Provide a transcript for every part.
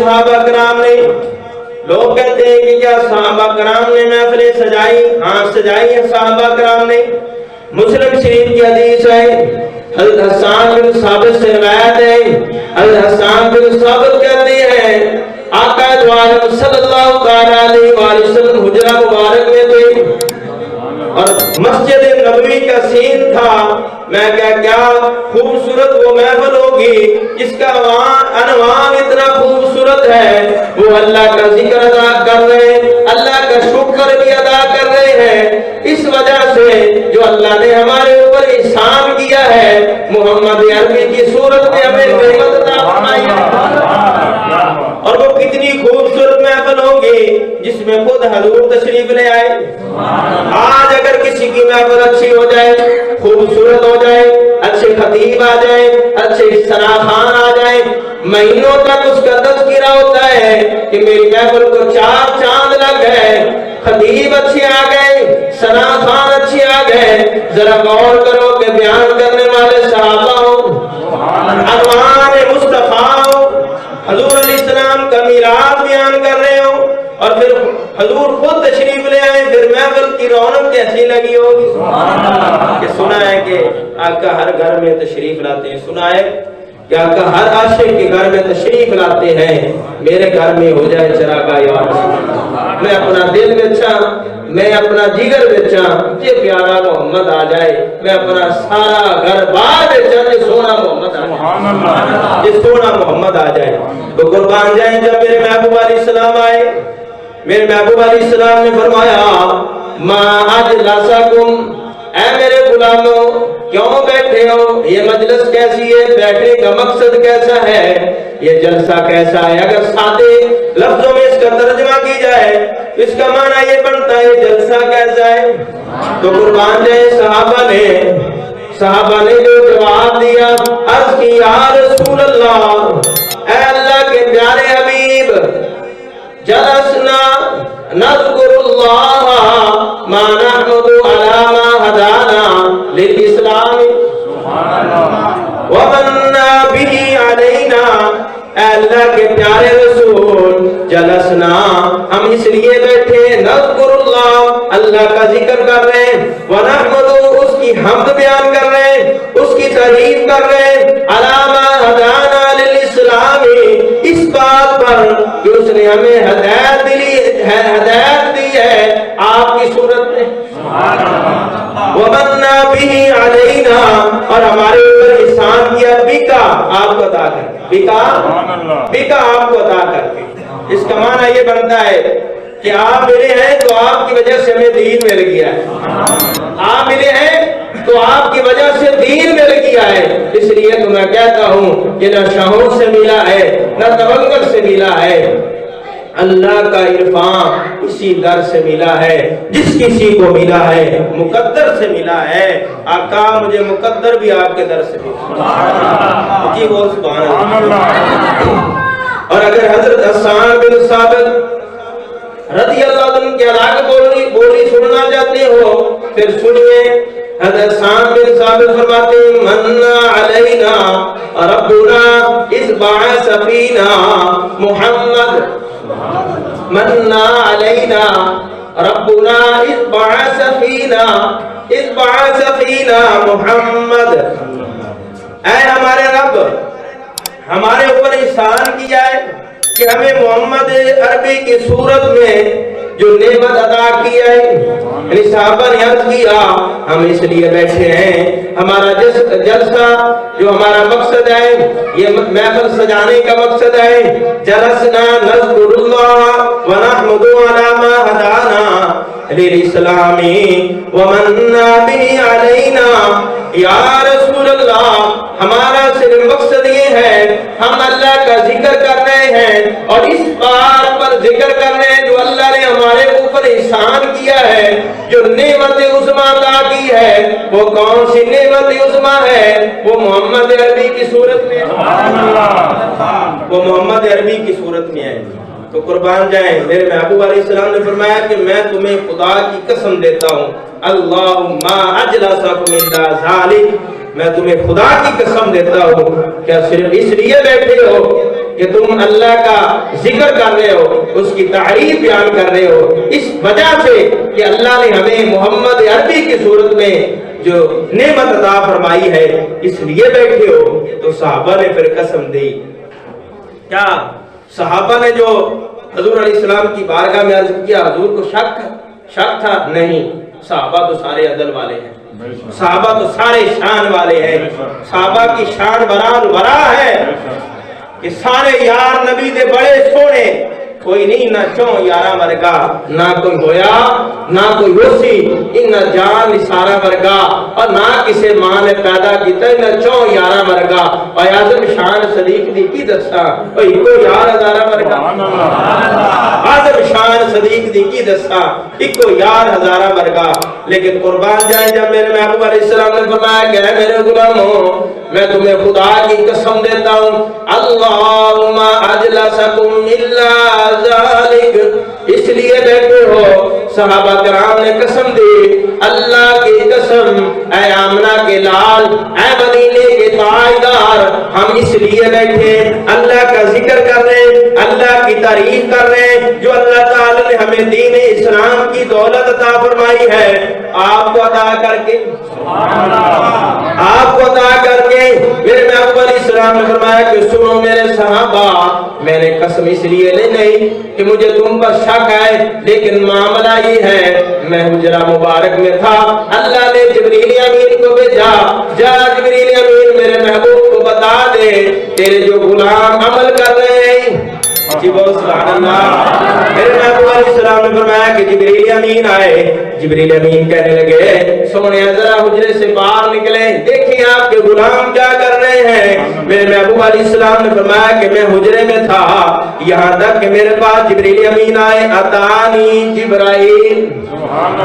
صحابہ کرام نے. لوگ کہتے ہیں کہ کیا صحابہ کرام نے محفلیں سجائی؟ ہاں سجائی ہے صحابہ کرام نے. مسلم شریف کی حدیث ہے، حضرت حسان بن ثابت سے روایت ہے. حضرت حسان بن ثابت کہتے ہیں آقا دو عالم صلی اللہ تعالیٰ علیہ وآلہ وسلم حجرہ مبارک میں تھے اور مسجد نبوی کا سین تھا. میں کیا خوبصورت وہ محفل ہوگی جس کا عنوان اتنا خوبصورت ہے. وہ اللہ کا ذکر ادا کر رہے ہیں، اللہ کا شکر بھی ادا کر رہے ہیں. اس وجہ سے جو اللہ نے ہمارے اوپر احسان کیا ہے، محمد عربی کی صورت میں ہمیں نعمت عطا فرمائی ہے. اور وہ کتنی خوبصورت محفل ہوگی جس میں خود حضور تشریف لے آئے. آج اگر کسی کی محفل اچھی ہو جائے، خوبصورت ہو جائے، اچھے خطیب آ جائے، اچھے ثناخوان آ جائے، مہینوں تک اس کا تذکرہ ہوتا ہے کہ میری محفل کو 4 چاند لگ گئے، خطیب اچھے آ گئے، ثناخوان اچھے آ گئے. ذرا غور کرو کہ بیان کرنے والے صحابہ ہو، عنوان مصطفیٰ ہو، حضور علیہ السلام کا میراث بیان کر رہے ہو اور پھر حضور خود تشریف لے آئے، پھر محفل کی رونق کیسی لگی ہوگی. کہ سنا ہے کہ آقا ہر گھر میں تشریف لاتے ہیں، سنا ہے کہ آقا ہر عاشق کے گھر میں تشریف لاتے ہیں. میرے گھر میں ہو جائے چراغاہ یا رسول اللہ، میں اپنا دل بیچا، میں اپنا جگر بیچا، یہ پیارا محمد آ جائے، میں اپنا سارا گھر بار بیچا کہ سونا محمد آ جائے، یہ سونا محمد آ جائے. تو قربان جائیں جب میرے محبوب علیہ السلام آئے، میرے محبوب علیہ السلام نے فرمایا ما اجلسکم، اے میرے غلاموں کیوں بیٹھے ہو؟ یہ مجلس کیسی ہے؟ بیٹھنے کا مقصد کیسا ہے؟ یہ جلسہ کیسا ہے؟ اگر سادے لفظوں میں اس کا ترجمہ کی جائے اس کا معنی یہ بنتا ہے جلسہ کیسا ہے. تو قربان جائے صحابہ نے جو جواب دیا، عرض کی یا رسول اللہ، اے اللہ کے پیارے حبیب، جلسنا نذکر اللہ ما نحمد علی ما ہدانا للاسلام ومنا به علینا. اے اللہ کے پیارے رسول، جلسنا ہم اس لیے بیٹھے، نذکر اللہ اللہ کا ذکر کر رہے ہیں، ونحمد اس کی حمد بیان کر رہے ہیں، اس کی تعریف کر رہے ہیں، علی ما ہدانا للاسلام، اس بات پر کہ اس نے ہمیں ہدایت دی ہے آپ کی صورت میں، ومنا به علینا، اور ہمارے اوپر احسان کیا بکا، آپ کو عطا کر کے، بکا آپ کو عطا کر کے. اس کا معنی یہ بنتا ہے کہ آپ ملے ہیں تو آپ کی وجہ سے ہمیں دین مل گیا ہے، آپ ملے ہیں تو آپ کی وجہ سے دین مل گیا ہے. اس لیے تو میں کہتا ہوں کہ نہ شاہوں سے ملا ہے نہ توکل سے ملا ہے، اللہ کا عرفان اسی در سے ملا ہے. جس کسی کو ملا ہے مقدر سے ملا ہے. آقا مجھے مقدر بھی آپ کے در سے ملا. جی وہ سبحان اللہ. اور اگر حضرت حسان بن ثابت رضی اللہ عنہ کی الگ بولی سننا چاہتے ہو پھر سنیے. حضرت حسان بن ثابت فرماتے ہیں مننا علینا ربنا اذ بعث فینا محمد، مننا علینا ربنا اذ بعث فینا محمد. اے ہمارے رب، ہمارے اوپر احسان کیا ہے کہ ہمیں محمد عربی کی صورت میں جو نعمت عطا کیا ہے. یعنی صحابہ نے عرض کیا ہم اس لیے بیٹھے ہیں، ہمارا جلسہ جو ہمارا مقصد ہے، یہ محفل سجانے کا مقصد ہے، جلسنا نذکر اللہ ونحمد علی ما ہدانا للاسلام ومنا به علینا. یا رسول اللہ، ہمارا صرف مقصد یہ ہے ہم اللہ کا ذکر کر رہے ہیں اور اس بات پر ذکر کر رہے ہیں جو اللہ نے ہمارے اوپر احسان کیا ہے، جو نعمت عظمیٰ عطا کی ہے. وہ کون سی نعمت عظمیٰ ہے؟ وہ محمد عربی کی صورت میں، وہ محمد عربی کی صورت میں ہے. تو قربان جائیں، میرے محبوب علیہ السلام نے فرمایا کہ میں تمہیں خدا کی قسم دیتا ہوں، اللہم اجلسکم الا ذالک، میں تمہیں خدا کی قسم دیتا ہوں کیا صرف اس لیے بیٹھے ہو کہ تم اللہ کا ذکر کر رہے ہو، اس کی تعریف بیان کر رہے ہو، اس وجہ سے کہ اللہ نے ہمیں محمد عربی کی صورت میں جو نعمت عطا فرمائی ہے اس لیے بیٹھے ہو۔ تو صحابہ نے پھر قسم دی۔ کیا صحابہ نے جو حضور علیہ السلام کی بارگاہ میں عرض کیا، حضور کو شک تھا؟ نہیں، صحابہ تو سارے عدل والے ہیں، صحابہ تو سارے شان والے ہیں، صحابہ کی شان برا ہے کہ سارے یار نبی دے بڑے سونے، کوئی نہیں نہ چون یارہ ورگا، نہ کوئی ہویا نہ کوئی ہوسی، ان جان سارا ورگا، اور نہ کسے ماں نے پیدا کیتا نہ چون یارہ ورگا، اور اعظم شان صدیق دی کی دسا، اور ایکو یار ہزارہ ورگا، اعظم شان صدیق دی کی دسا، ایکو یار ہزارہ ورگا۔ لیکن قربان جائیں جب میرے محبوب علیہ السلام نے فرمایا کہ اے میرے غلاموں، میں تمہیں خدا کی قسم دیتا ہوں، اللہم اجلسکم الا ذالک، اس لیے بیٹھے ہو۔ صحابہ کرام نے قسم دی، اللہ کی قسم، اے آمنہ کے لال، اے مدینے کے تاجدار، ہم اس لیے بیٹھے اللہ کا ذکر کر رہے ہیں، اللہ کی تعریف کر رہے ہیں جو اللہ تعالی نے ہمیں دین اسلام کی دولت عطا فرمائی ہے، آپ کو عطا کر کے میرے محبوب علیہ السلام نے فرمایا کہ سنو میرے صحابہ، میں نے قسم اس لیے نہیں کہ مجھے تم پر شک ہے، لیکن معاملہ یہ ہے میں حجرہ مبارک میں تھا، اللہ نے جبریل امین کو بھیجا، جا جبریل امین میرے محبوب کو بتا دے تیرے جو غلام عمل کر رہے ہیں، جی بہت سبحان اللہ۔ میرے محبوب علیہ السلام نے فرمایا کہ جبریل امین آئے، جبریل امین کہنے لگے سونے ذرا حجرے سے باہر نکلے، دیکھیں آپ کے غلام کیا کر رہے ہیں۔ میرے محبوب علیہ السلام نے فرمایا کہ میں حجرے میں تھا، یہاں تک کہ میرے پاس جبریل امین آئے، اتانی جبرائیل،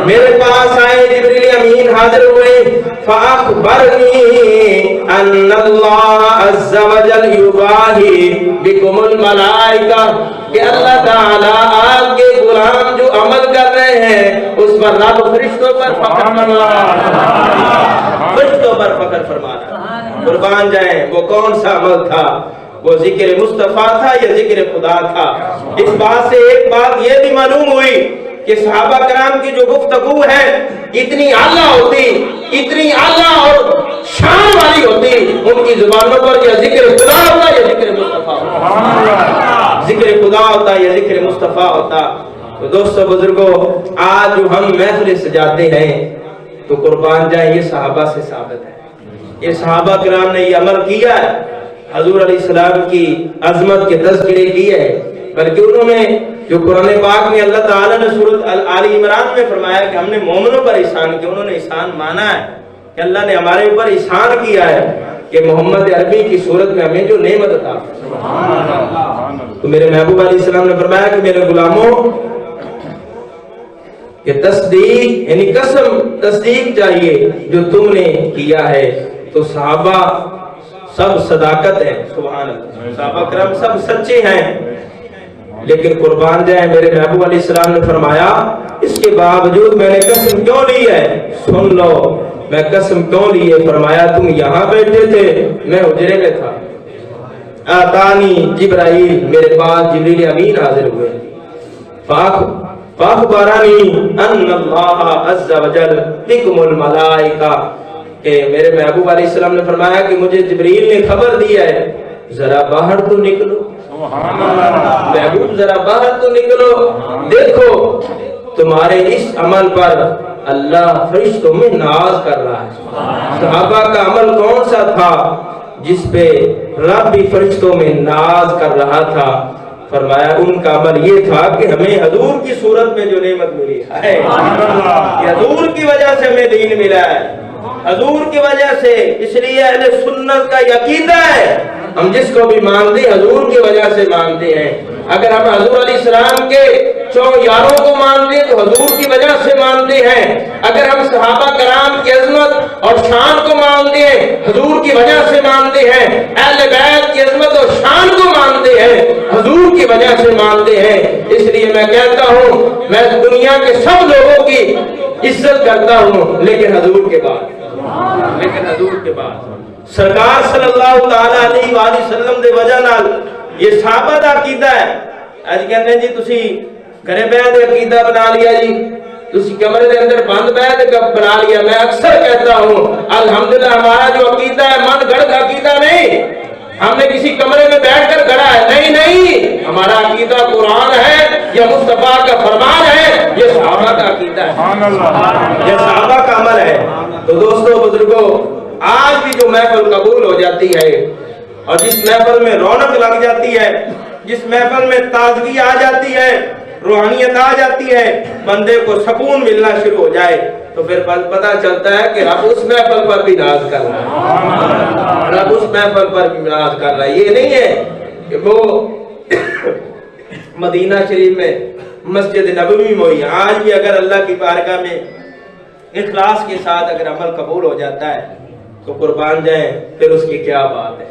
میرے پاس آئے جبریل امین حاضر ہوئے، فاخبرنی ان اللہ عز وجل یباہی بکم الملائکہ، کہ اللہ تعالیٰ آپ کے غلام جو عمل کر رہے ہیں اس پر رب فرشتوں پر فخر فرما رہا، فرشتوں پر فخر فرما رہا۔ قربان جائیں وہ کون سا عمل تھا؟ وہ ذکر مصطفیٰ تھا یا ذکر خدا تھا؟ اس بات سے ایک بات یہ بھی معلوم ہوئی کہ صحابہ کرام کی جو گفتگو ہے اتنی اعلیٰ ہوتی، اتنی اعلیٰ اور شان والی ہوتی، ان کی زبانوں پر یا ذکر خدا ہوتا یا ذکر مصطفیٰ ہوتا، ذکر خدا ہوتا یا ذکر مصطفیٰ ہوتا۔ تو دوستو بزرگوں، آج جو ہم محفل سجاتے ہیں تو قربان جائیں یہ صحابہ سے ثابت ہے، یہ صحابہ کرام نے یہ عمل کیا ہے، حضور علیہ السلام کی عظمت کے تذکرے کیے ہیں، بلکہ انہوں نے جو قرآن پاک میں اللہ تعالیٰ نے سورۃ آل عمران میں فرمایا کہ ہم نے مومنوں پر احسان کیا، انہوں نے احسان مانا ہے کہ اللہ نے ہمارے اوپر احسان کیا ہے کہ محمد عربی کی صورت میں ہمیں جو نعمت عطا فرمائی۔ تو میرے محبوب علیہ السلام نے فرمایا کہ میرے غلاموں کہ تصدیق یعنی قسم تصدیق چاہیے جو تم نے کیا ہے۔ تو صحابہ سب صداقت ہے، سبحان اللہ، صحابہ کرام سب سچے ہیں، لیکن قربان جائیں میرے محبوب علیہ السلام نے فرمایا اس کے باوجود میں نے قسم کیوں لی ہے؟ سن لو میں قسم کیوں لی ہے۔ فرمایا تم یہاں بیٹھے تھے، میں حجرے میں تھا، آتانی جبرائیل، میرے پاس جبریل امین حاضر ہوئے، فاخبرانی ان اللہ عز وجل بکم الملائکہ، کہ میرے محبوب علیہ السلام نے فرمایا کہ مجھے جبریل نے خبر دی ہے ذرا باہر تو نکلو، محبوب ذرا باہر تو نکلو، دیکھو تمہارے اس عمل پر اللہ فرشتوں میں ناز کر رہا ہے۔ صحابہ کا عمل کون سا تھا جس پہ رب بھی فرشتوں میں ناز کر رہا تھا؟ فرمایا ان کا عمل یہ تھا کہ ہمیں حضور کی صورت میں جو نعمت ملی ہے، حضور کی وجہ سے ہمیں دین ملا ہے، حضور کی وجہ سے، اس لیے اہل سنت کا عقیدہ ہے ہم جس کو بھی مانتے حضور کی وجہ سے مانتے ہیں۔ اگر ہم حضور علیہ السلام کے یاروں کو مانتے ہیں تو حضور کی وجہ سے مانتے ہیں، اگر ہم صحابہ کرام کی عظمت اور شان کو مانتے ہیں حضور کی وجہ سے مانتے ہیں، اہل بیت کی عظمت اور شان کو مانتے ہیں حضور کی وجہ سے مانتے ہیں۔ اس لیے میں کہتا ہوں میں دنیا کے سب لوگوں کی عزت کرتا ہوں لیکن حضور کے بعد سرکار صلی اللہ تعالی علیہ وآلہ وسلم دے وجہ نال یہ صحابہ دا عقیدہ ہے. اج کہتے ہیں جی تسی گھرے بیٹھ کے عقیدہ بنا لیا جی, تسی کمرے دے اندر بند بیٹھ کے بنا لیا. میں اکثر کہتا ہوں الحمدللہ ہمارا جو عقیدہ ہے من گھڑ کا عقیدہ نہیں, ہم نے کسی کمرے میں بیٹھ کر گڑا ہے, نہیں نہیں, ہمارا عقیدہ قرآن ہے, یہ مصطفیٰ کا فرمان ہے, یہ صحابہ کا عقیدہ ہے, یہ صحابہ کا عمل ہے. تو دوستو بزرگوں, آج بھی جو محفل قبول ہو جاتی ہے اور جس محفل میں رونق لگ جاتی ہے, جس محفل میں تازگی آ جاتی ہے, روحانیت آ جاتی ہے, بندے کو سکون ملنا شروع ہو جائے, تو پھر پتہ چلتا ہے کہ رب اس محفل پر بھی ناز کر رہا ہے, رب اس محفل پر بھی ناز کر رہا ہے. یہ نہیں ہے کہ وہ مدینہ شریف میں مسجد نبوی میں ہوئی. آج بھی اگر اللہ کی بارگاہ میں اخلاص کے ساتھ اگر عمل قبول ہو جاتا ہے تو قربان جائیں, پھر اس کی کیا بات ہے,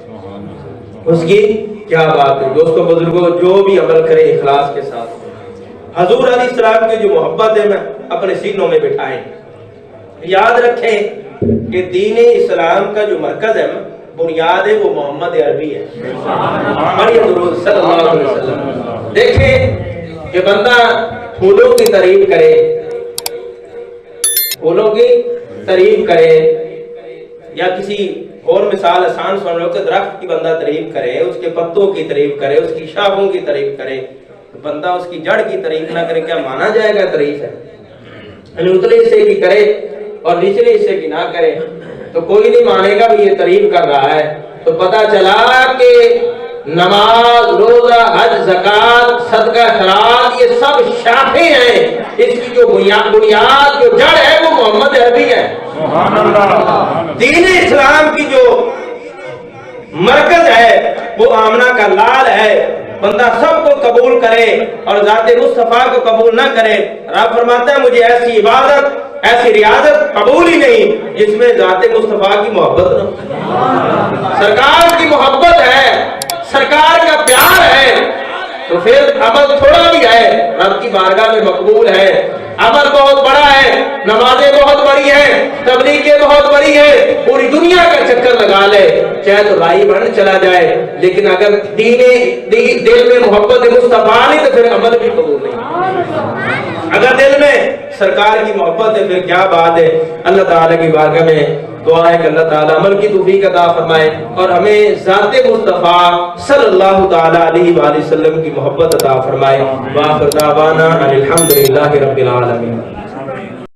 اس کی کیا بات ہے. دوستو بزرگوں, جو بھی عمل کرے اخلاص کے ساتھ, حضور علیہ السلام کی جو محبت ہے میں اپنے سینوں میں بٹھائیں. یاد رکھیں کہ دین اسلام کا جو مرکز ہے, بنیاد ہے, وہ محمد عربی ہے, درود صلی اللہ علیہ وسلم. دیکھیں کہ بندہ پھولوں کی تعریف کرے, پھولوں کی تعریف کرے, یا کسی اور مثال آسان سن لو کہ درخت کی بندہ تعریف کرے, اس کے پتوں کی تعریف کرے, اس کی شاخوں کی تعریف کرے, بندہ اس کی جڑ کی تعریف نہ کرے, کیا مانا جائے گا تعریف ہے؟ اتلے حصے کی کرے اور نچلے حصے کی نہ کرے تو کوئی نہیں مانے گا بھی یہ تعریف کر رہا ہے. تو پتہ چلا کہ نماز, روزہ, حج, زکات, صدقہ, خیرات, یہ سب شاخیں ہیں, اس کی جو بنیاد جو جڑ ہے وہ محمد عربی ہے. دین اسلام کی جو مرکز ہے وہ آمنہ کا لال ہے. بندہ سب کو قبول کرے اور ذات مصطفیٰ کو قبول نہ کرے. رب فرماتا ہے مجھے ایسی عبادت, ایسی ریاضت قبول ہی نہیں جس میں ذات مصطفیٰ کی محبت نہ, سرکار کی محبت ہے, سرکار کا پیار ہے, تو پھر عمل تھوڑا بھی ہے رب کی بارگاہ میں مقبول ہے. عمل بہت بڑا ہے, نمازیں بہت بڑی ہیں, تبلیغیں بہت بڑی ہے, پوری دنیا کا چکر لگا لے, چاہے تو رائی بن چلا جائے, لیکن اگر دل میں محبت مصطفیٰ نہیں تو پھر عمل بھی قبول نہیں. اگر دل میں سرکار کی محبت ہے پھر کیا بات ہے. اللہ تعالیٰ کی بارگاہ میں دعا ہے کہ اللہ تعالیٰ عمل کی توفیق عطا فرمائے اور ہمیں ذات مصطفیٰ صلی اللہ تعالیٰ علیہ وآلہ وسلم کی محبت عطا فرمائے. وآخر دعوانا الحمدللہ رب العالمین.